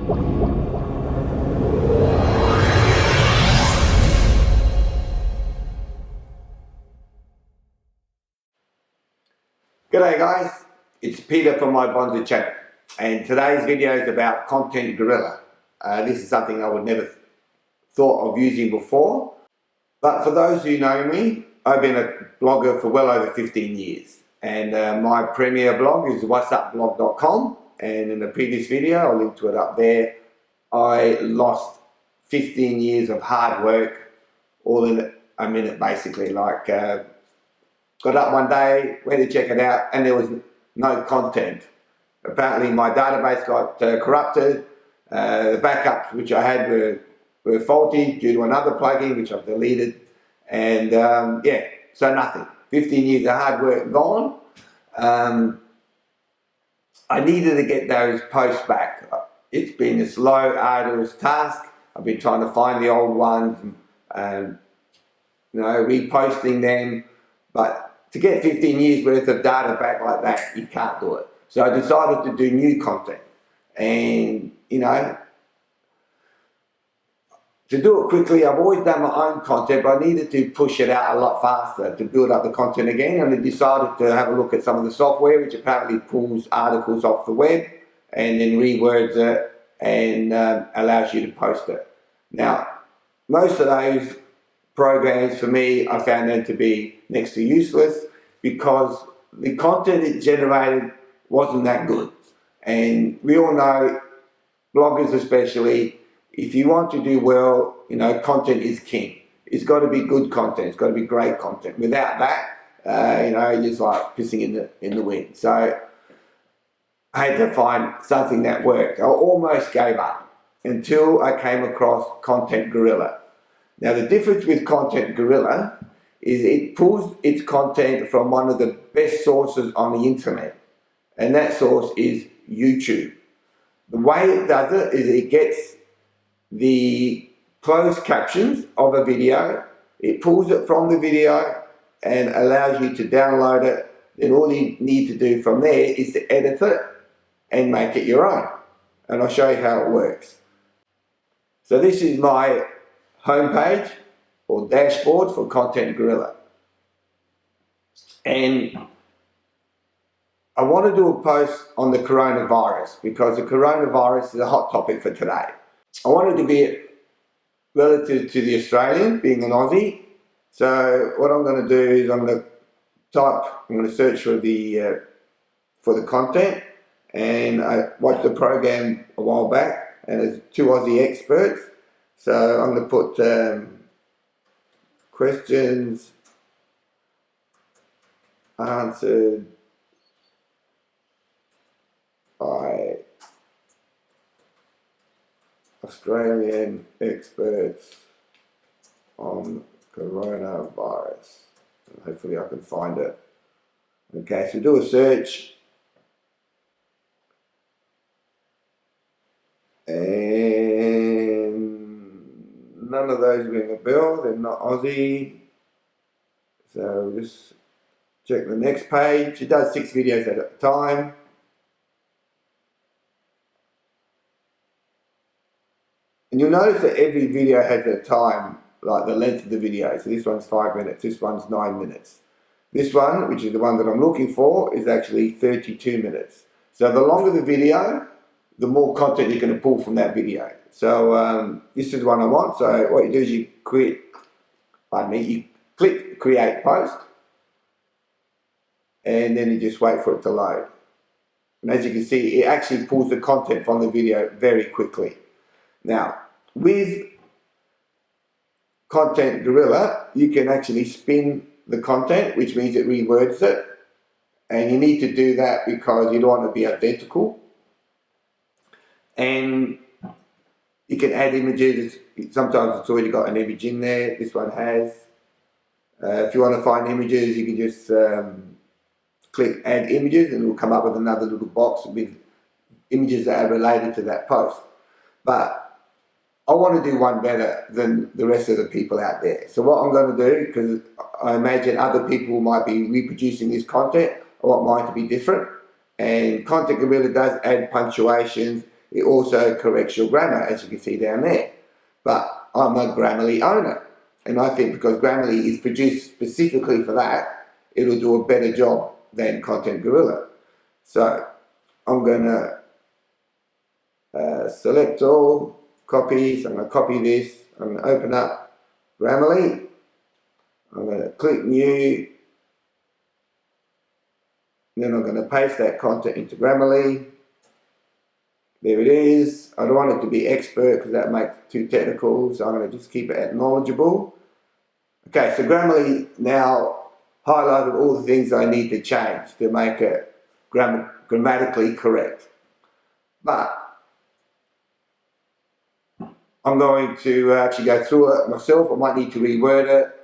G'day guys, it's Peter from my Bonza channel, and today's video is about Content Gorilla. This is something I would never thought of using before, but for those who know me, I've been a blogger for well over 15 years, and my premier blog is whatsupblog.com, and in the previous video, I'll link to it up there. I lost 15 years of hard work all in a minute, basically. Got up one day, went to check it out, and there was no content. Apparently my database got corrupted, the backups which I had were faulty due to another plugin which I've deleted, and yeah, so nothing. 15 years of hard work gone. I needed to get those posts back. It's been a slow, arduous task. I've been trying to find the old ones and reposting them, but to get 15 years worth of data back like that, you can't do it. So I decided to do new content. And, to do it quickly, I've always done my own content, but I needed to push it out a lot faster to build up the content again. And I decided to have a look at some of the software, which apparently pulls articles off the web and then rewords it and allows you to post it. Now, most of those programs for me, I found them to be next to useless because the content it generated wasn't that good. And we all know, bloggers especially, if you want to do well, content is king. It's got to be good content. It's got to be great content. Without that, you're just like pissing in the wind. So I had to find something that worked. I almost gave up until I came across Content Gorilla. Now the difference with Content Gorilla is it pulls its content from one of the best sources on the internet, and that source is YouTube. The way it does it is it gets the closed captions of a video, it pulls it from the video and allows you to download it. Then all you need to do from there is to edit it and make it your own. And I'll show you how it works. So this is my homepage or dashboard for Content Gorilla, and I want to do a post on the coronavirus because the coronavirus is a hot topic for today. I wanted to be relative to the Australian, being an Aussie. So what I'm going to do is I'm going to search for the content, and I watched the program a while back, and there's two Aussie experts. So I'm going to put questions answered by Australian experts on coronavirus. And hopefully I can find it. Okay, so do a search. And none of those ring a bell, they're not Aussie. So just check the next page. It does 6 videos at a time. And you'll notice that every video has a time, like the length of the video. So this one's 5 minutes, this one's 9 minutes. This one, which is the one that I'm looking for, is actually 32 minutes. So the longer the video, the more content you're going to pull from that video. So this is the one I want. So what you do is you click create post, and then you just wait for it to load. And as you can see, it actually pulls the content from the video very quickly. Now, with Content Gorilla, you can actually spin the content, which means it rewords it. And you need to do that because you don't want to be identical. And you can add images. Sometimes it's already got an image in there. This one has. If you want to find images, you can just click add images, and it will come up with another little box with images that are related to that post. But I want to do one better than the rest of the people out there. So what I'm going to do, because I imagine other people might be reproducing this content, I want mine to be different. And Content Gorilla does add punctuations. it also corrects your grammar, as you can see down there. But I'm a Grammarly owner, and I think because Grammarly is produced specifically for that, it'll do a better job than Content Gorilla. So I'm going to select all, copy. So I'm going to copy this. I'm going to open up Grammarly. I'm going to click New. Then I'm going to paste that content into Grammarly. There it is. I don't want it to be expert because that makes it too technical, so I'm going to just keep it at knowledgeable. Okay, so Grammarly now highlighted all the things I need to change to make it grammatically correct. But I'm going to actually go through it myself. I might need to reword it.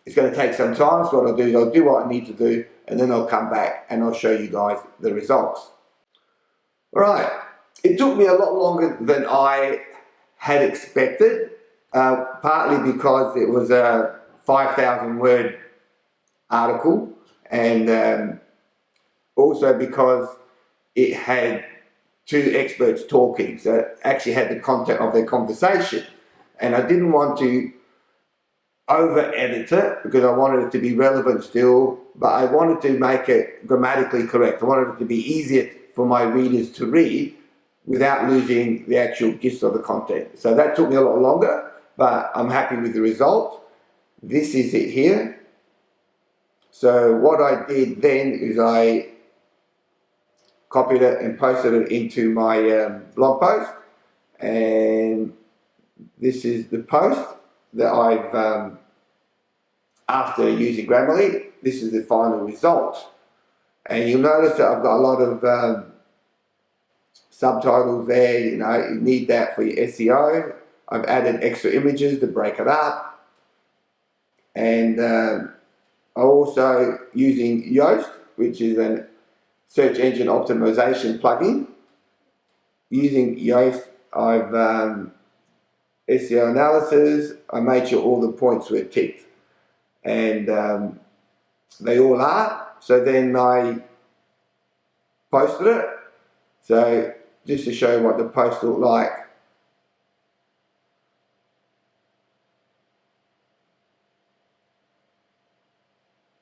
It's going to take some time, so what I'll do is I'll do what I need to do, and then I'll come back and I'll show you guys the results. Alright, it took me a lot longer than I had expected, partly because it was a 5,000 word article, and also because it had two experts talking, so it actually had the content of their conversation, and I didn't want to over-edit it because I wanted it to be relevant still, but I wanted to make it grammatically correct. I wanted it to be easier for my readers to read without losing the actual gist of the content. So that took me a lot longer, but I'm happy with the result. This is it here. So what I did then is I copied it and posted it into my blog post, and this is the post that I've, after using Grammarly, this is the final result. And you'll notice that I've got a lot of subtitles there, you need that for your SEO. I've added extra images to break it up. And I'm also using Yoast, which is a search engine optimization plugin. Using Yoast, I've SEO analysis, I made sure all the points were ticked. And they all are. So then I posted it. So just to show what the post looked like.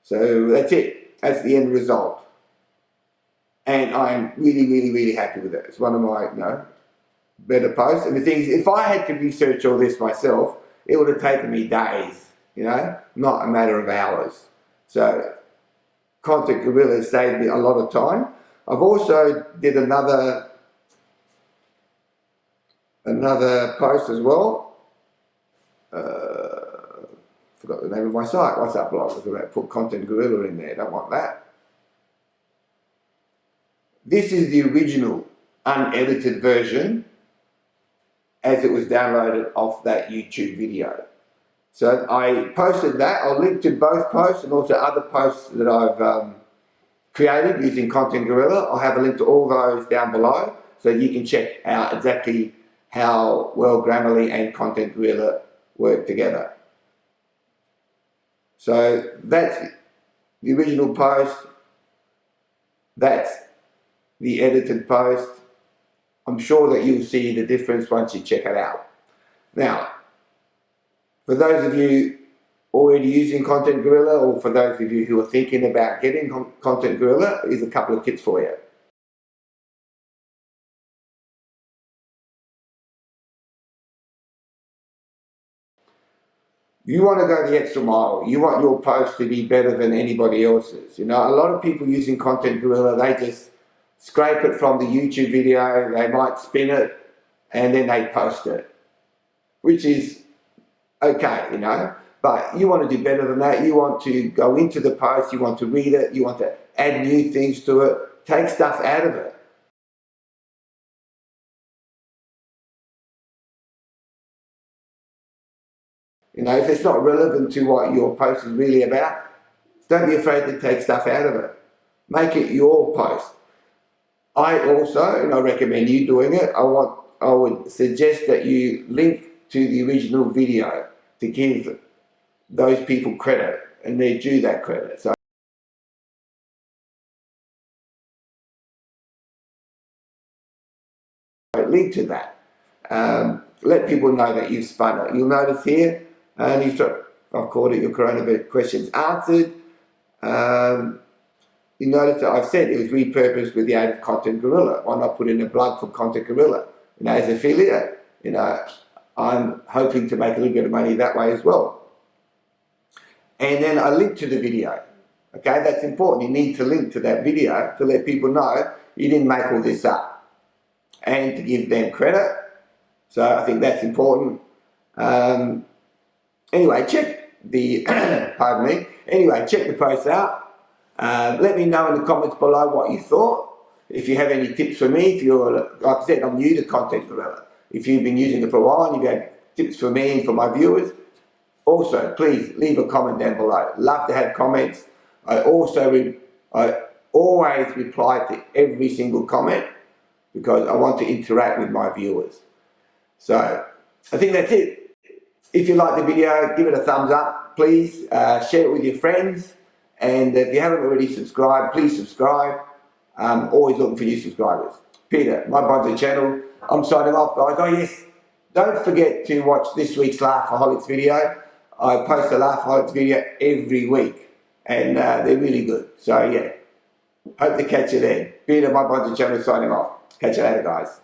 So that's it. That's the end result. And I'm really, really, really happy with it. It's one of my, better posts. And the thing is, if I had to research all this myself, it would have taken me days, not a matter of hours. So Content Gorilla saved me a lot of time. I've also did another post as well. Forgot the name of my site. What's that blog? I was about to put Content Gorilla in there. Don't want that. This is the original unedited version as it was downloaded off that YouTube video. So I posted that. I'll link to both posts and also other posts that I've created using Content Gorilla. I'll have a link to all those down below so you can check out exactly how well Grammarly and Content Gorilla work together. So that's the original post. That's the edited post. I'm sure that you'll see the difference once you check it out. Now, for those of you already using Content Gorilla, or for those of you who are thinking about getting Content Gorilla, here's a couple of tips for you. You want to go the extra mile. You want your post to be better than anybody else's. A lot of people using Content Gorilla, they just scrape it from the YouTube video, they might spin it, and then they post it, which is okay, but you want to do better than that. You want to go into the post, you want to read it, you want to add new things to it, take stuff out of it. If it's not relevant to what your post is really about, don't be afraid to take stuff out of it. Make it your post. I also, and I recommend you doing it, I would suggest that you link to the original video to give those people credit, and they're due that credit. So link to that. Let people know that you've spun it. You'll notice here, and I've called it your coronavirus questions answered. You notice that I've said it was repurposed with the aid of Content Gorilla. Why not put in a plug for Content Gorilla? As affiliate, I'm hoping to make a little bit of money that way as well. And then I link to the video. Okay, that's important. You need to link to that video to let people know you didn't make all this up, and to give them credit. So I think that's important. Anyway, check the pardon me. Anyway, check the post out. Let me know in the comments below what you thought. If you have any tips for me, if you're, like I said, I'm new to Content Gorilla. If you've been using it for a while and you've had tips for me and for my viewers, also please leave a comment down below. Love to have comments. I always reply to every single comment because I want to interact with my viewers. So I think that's it. If you like the video, give it a thumbs up, please. Share it with your friends. And if you haven't already subscribed, please subscribe. Always looking for new subscribers. Peter, my Bonzo channel. I'm signing off, guys. Oh yes, don't forget to watch this week's Laughaholics video. I post a Laughaholics video every week, and they're really good. So yeah, hope to catch you then. Peter, my Bonzo channel, signing off. Catch you later, guys.